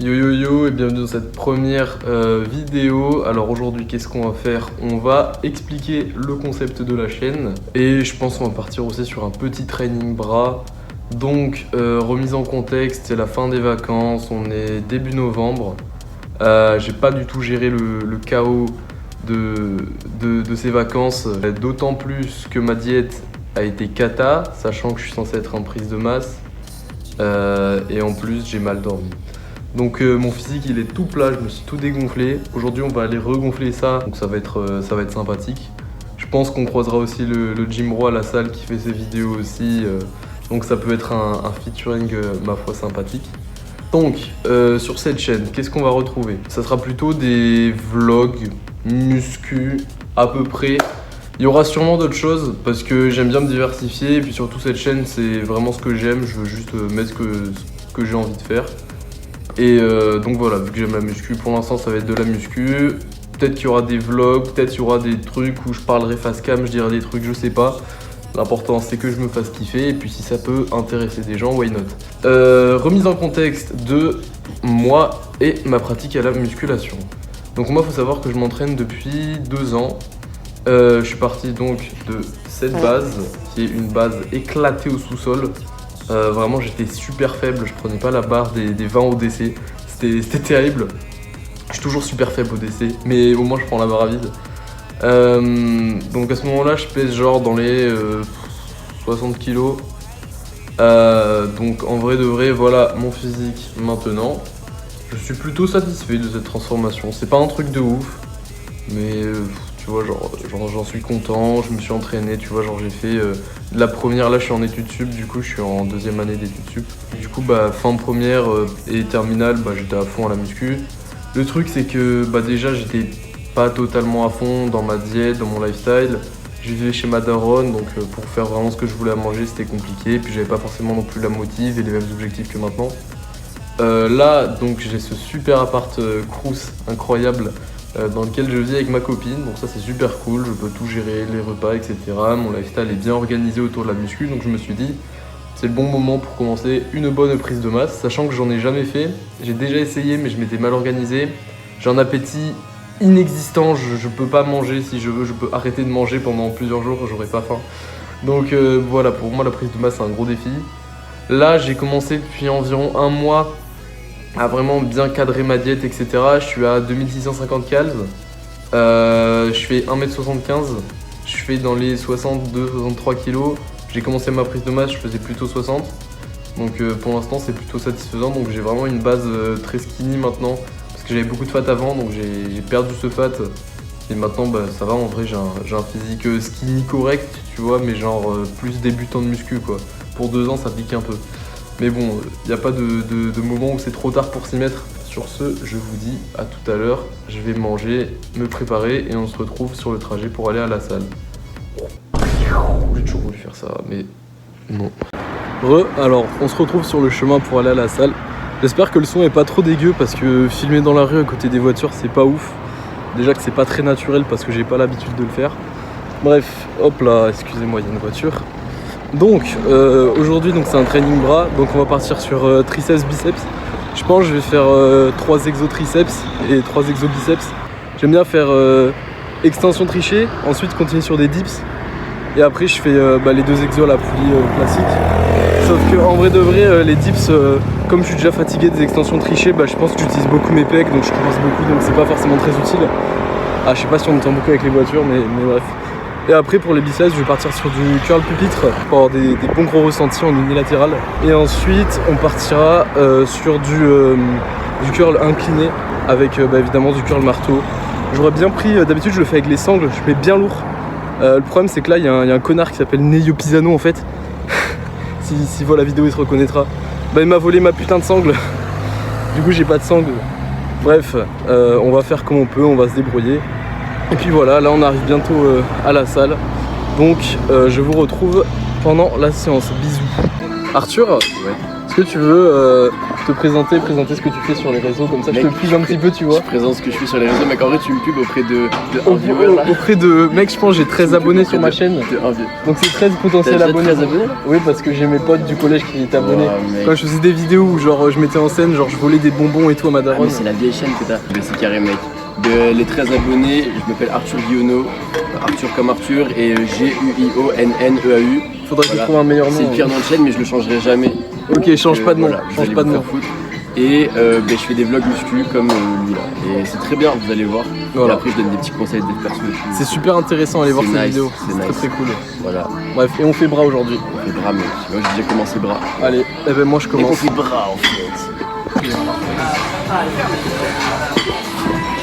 Yo yo yo et bienvenue dans cette première vidéo. Alors aujourd'hui qu'est-ce qu'on va faire? On va expliquer le concept de la chaîne et je pense qu'on va partir aussi sur un petit training bras. Donc remise en contexte, c'est la fin des vacances, on est début novembre. J'ai pas du tout géré le chaos de ces vacances, d'autant plus que ma diète a été cata, sachant que je suis censé être en prise de masse et en plus j'ai mal dormi. Donc mon physique il est tout plat, je me suis tout dégonflé. Aujourd'hui on va aller regonfler ça, donc ça va être sympathique. Je pense qu'on croisera aussi le Gym Roi à la salle qui fait ses vidéos aussi, donc ça peut être un featuring ma foi sympathique. Donc sur cette chaîne, qu'est-ce qu'on va retrouver? Ça sera plutôt des vlogs, muscu à peu près. Il y aura sûrement d'autres choses parce que j'aime bien me diversifier et puis surtout cette chaîne c'est vraiment ce que j'aime, je veux juste mettre ce que j'ai envie de faire. Et donc voilà, vu que j'aime la muscu, pour l'instant ça va être de la muscu. Peut-être qu'il y aura des vlogs, peut-être qu'il y aura des trucs où je parlerai face cam, je dirai des trucs, je sais pas. L'important c'est que je me fasse kiffer et puis si ça peut intéresser des gens, why not. Remise en contexte de moi et ma pratique à la musculation. Donc moi faut savoir que je m'entraîne depuis 2 ans. Je suis parti donc de cette base, qui est une base éclatée au sous-sol. Vraiment j'étais super faible, je prenais pas la barre des 20 au DC, c'était terrible. Je suis toujours super faible au DC, mais au moins je prends la barre à vide. Donc à ce moment-là je pèse genre dans les 60 kilos. Donc en vrai de vrai, voilà mon physique maintenant. Je suis plutôt satisfait de cette transformation, c'est pas un truc de ouf, mais tu vois, j'en suis content, je me suis entraîné, tu vois, genre j'ai fait la première, là je suis en études sup, du coup je suis en 2e année d'études sup. Du coup bah fin de première et terminale, bah j'étais à fond à la muscu. Le truc c'est que bah déjà j'étais pas totalement à fond dans ma diète, dans mon lifestyle. Je vivais chez ma daronne, donc pour faire vraiment ce que je voulais à manger c'était compliqué, puis j'avais pas forcément non plus la motive et les mêmes objectifs que maintenant. Là donc j'ai ce super appart Crous incroyable dans lequel je vis avec ma copine, donc ça c'est super cool, je peux tout gérer, les repas, etc. Mon lifestyle est bien organisé autour de la muscu, donc je me suis dit c'est le bon moment pour commencer une bonne prise de masse, sachant que j'en ai jamais fait, j'ai déjà essayé mais je m'étais mal organisé, j'ai un appétit inexistant, je peux pas manger si je veux, je peux arrêter de manger pendant plusieurs jours, j'aurai pas faim. Donc voilà, pour moi la prise de masse c'est un gros défi. Là j'ai commencé depuis environ 1 mois à vraiment bien cadrer ma diète, etc. Je suis à 2650 cals, je fais 1m75, je fais dans les 62-63 kg. J'ai commencé ma prise de masse, je faisais plutôt 60. Donc pour l'instant c'est plutôt satisfaisant, donc j'ai vraiment une base très skinny maintenant. Parce que j'avais beaucoup de fat avant, donc j'ai perdu ce fat. Et maintenant bah, ça va, en vrai j'ai un physique skinny correct, tu vois, mais genre plus débutant de muscu quoi. Pour 2 ans ça pique un peu. Mais bon, il n'y a pas de moment où c'est trop tard pour s'y mettre. Sur ce, je vous dis à tout à l'heure. Je vais manger, me préparer et on se retrouve sur le trajet pour aller à la salle. J'ai toujours voulu faire ça, mais non. Alors, on se retrouve sur le chemin pour aller à la salle. J'espère que le son est pas trop dégueu parce que filmer dans la rue à côté des voitures, c'est pas ouf. Déjà que c'est pas très naturel parce que j'ai pas l'habitude de le faire. Bref, hop là, excusez-moi, il y a une voiture. Donc aujourd'hui c'est un training bras, donc on va partir sur triceps biceps. Je pense que je vais faire 3 exos triceps et 3 exos biceps. J'aime bien faire extension trichée, ensuite continuer sur des dips et après je fais les 2 exos à la poulie classique. Sauf que en vrai de vrai les dips, comme je suis déjà fatigué des extensions trichées, je pense que j'utilise beaucoup mes pecs, donc je commence beaucoup, donc c'est pas forcément très utile. Ah, je sais pas si on entend beaucoup avec les voitures, mais bref. Et après pour les biceps, je vais partir sur du curl pupitre pour avoir des bons gros ressentis en unilatéral. Et ensuite on partira sur du curl incliné avec évidemment du curl marteau. J'aurais bien pris, d'habitude je le fais avec les sangles, je mets bien lourd. Le problème c'est que là il y a un connard qui s'appelle Neyo Pisano en fait. S'il voit la vidéo il se reconnaîtra. Il m'a volé ma putain de sangle. Du coup j'ai pas de sangle. Bref, on va faire comme on peut, on va se débrouiller. Et puis voilà, là on arrive bientôt à la salle. Donc je vous retrouve pendant la séance. Bisous. Arthur, ouais. Est-ce que tu veux te présenter ce que tu fais sur les réseaux, comme ça mec, je te pige un petit peu, tu vois. Je présente ce que je fais sur les réseaux, mec. En vrai, tu me pubes auprès de un viewer là. Auprès de. Mec, je pense j'ai 13 abonnés sur ma chaîne. De un vieux. Donc c'est 13 potentiels T'as abonnés. 13 abonnés là? Oui, parce que j'ai mes potes du collège qui étaient abonnés. Ouais, Quand je faisais des vidéos où genre je mettais en scène, genre je volais des bonbons et tout à ma Ah, daronne. mais c'est la vieille chaîne que t'as. Mais c'est carré, mec. De les 13 abonnés, je m'appelle Arthur Guillonneau. Arthur comme Arthur et Guionnenneau. Faudrait que je trouve un meilleur nom. C'est le pire nom de chaîne, mais je le changerai jamais. Ok, change pas de nom. Voilà, vous Change allez pas de vous nom. faire foutre. Et je fais des vlogs muscu comme lui là. Et c'est très bien, vous allez voir. Voilà. Et après, je donne des petits conseils de perso. C'est super intéressant, allez voir C'est ces nice, vidéos. c'est C'est nice. très cool. Voilà, Bref, et on fait bras aujourd'hui. on fait bras, mec. Moi, j'ai déjà commencé bras. Allez, eh ben moi je Et on commence. fait bras en fait.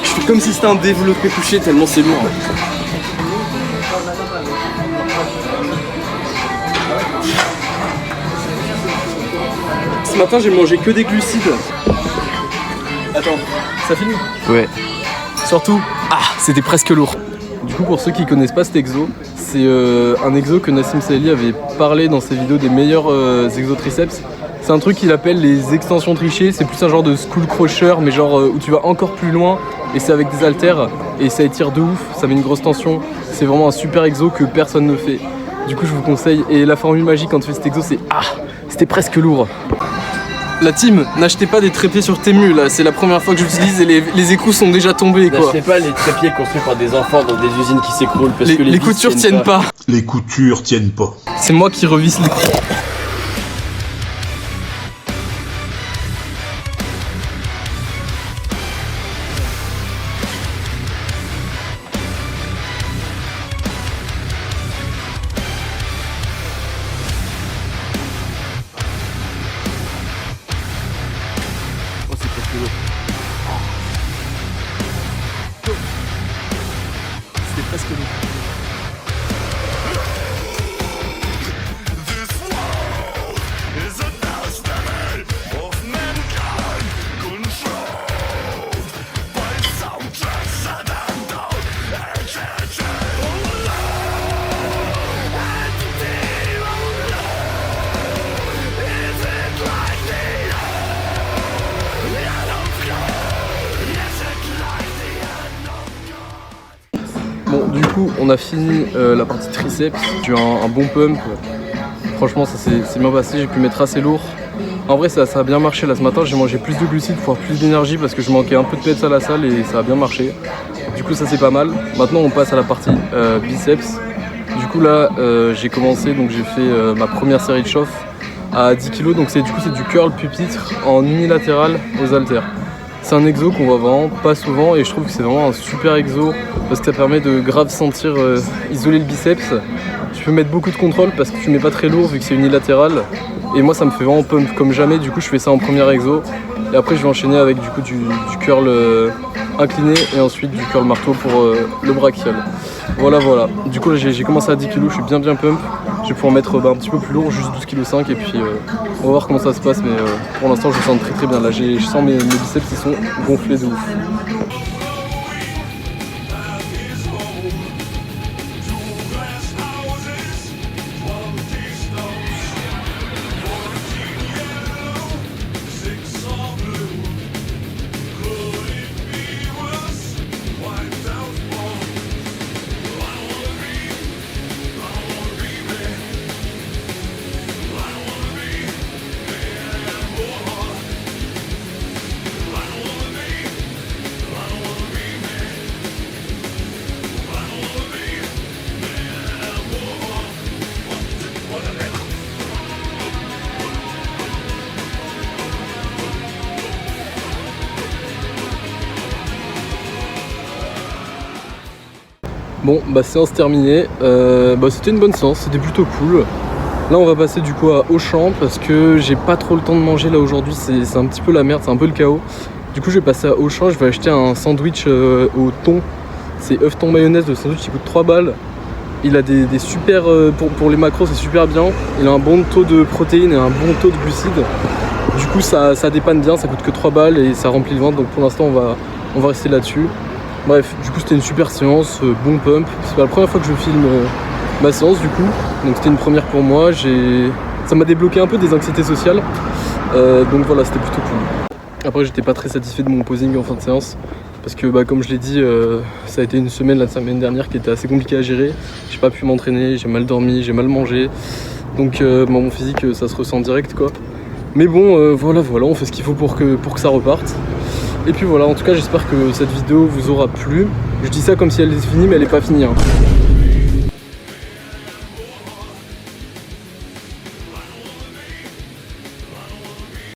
Je fais comme si c'était un développé couché tellement c'est lourd. Ce matin j'ai mangé que des glucides. Attends, ça finit? Ouais. Surtout, c'était presque lourd. Du coup, pour ceux qui connaissent pas cet exo, c'est un exo que Nassim Saïli avait parlé dans ses vidéos des meilleurs exotriceps. C'est un truc qu'il appelle les extensions trichées. C'est plus un genre de school crusher, mais genre où tu vas encore plus loin et c'est avec des haltères et ça étire de ouf, ça met une grosse tension. C'est vraiment un super exo que personne ne fait. Du coup, je vous conseille. Et la formule magique quand tu fais cet exo, c'est c'était presque lourd. La team, n'achetez pas des trépieds sur Temu là, c'est la première fois que j'utilise et les écrous sont déjà tombés quoi. N'achetez pas les trépieds construits par des enfants dans des usines qui s'écroulent parce que Les vis coutures tiennent pas. Les coutures tiennent pas. C'est moi qui revisse les... Oh, c'est presque lourd. C'était presque lourd. Bon, du coup, on a fini la partie triceps. J'ai eu un bon pump. Franchement, ça s'est bien passé. J'ai pu mettre assez lourd. En vrai, ça a bien marché là ce matin. J'ai mangé plus de glucides pour avoir plus d'énergie parce que je manquais un peu de peps à la salle et ça a bien marché. Du coup, ça c'est pas mal. Maintenant, on passe à la partie biceps. Du coup, là, j'ai commencé, donc j'ai fait ma première série de chauffe à 10 kg. Donc, du du curl pupitre en unilatéral aux haltères. C'est un exo qu'on voit vraiment pas souvent et je trouve que c'est vraiment un super exo parce que ça permet de grave sentir isoler le biceps. Tu peux mettre beaucoup de contrôle parce que tu mets pas très lourd vu que c'est unilatéral et moi ça me fait vraiment pump comme jamais. Du coup je fais ça en premier exo et après je vais enchaîner avec du coup du curl incliné et ensuite du curl marteau pour le brachial. Voilà. Du coup là j'ai commencé à 10 kg, je suis bien pump. Je vais pouvoir mettre un petit peu plus lourd, juste 12,5 kg et puis on va voir comment ça se passe mais pour l'instant je sens très bien. Là je sens mes biceps qui sont gonflés de ouf. Bon, séance terminée. C'était une bonne séance, c'était plutôt cool. Là, on va passer du coup à Auchan parce que j'ai pas trop le temps de manger là aujourd'hui. C'est un petit peu la merde, c'est un peu le chaos. Du coup, je vais passer à Auchan. Je vais acheter un sandwich au thon. C'est œuf thon mayonnaise. Le sandwich il coûte 3 balles. Il a des super. Pour les macros, c'est super bien. Il a un bon taux de protéines et un bon taux de glucides. Du coup, ça dépanne bien. Ça coûte que 3 balles et ça remplit le ventre. Donc pour l'instant, on va rester là-dessus. Bref, du coup c'était une super séance, bon pump. C'est pas la première fois que je filme ma séance du coup, donc c'était une première pour moi. Ça m'a débloqué un peu des anxiétés sociales. Donc voilà, c'était plutôt cool. Après j'étais pas très satisfait de mon posing en fin de séance. Parce que comme je l'ai dit, ça a été une semaine, la semaine dernière, qui était assez compliquée à gérer. J'ai pas pu m'entraîner, j'ai mal dormi, j'ai mal mangé. Donc mon physique, ça se ressent direct quoi. Mais bon, voilà, on fait ce qu'il faut pour que ça reparte. Et puis voilà, en tout cas j'espère que cette vidéo vous aura plu. Je dis ça comme si elle était finie, mais elle est pas finie, hein.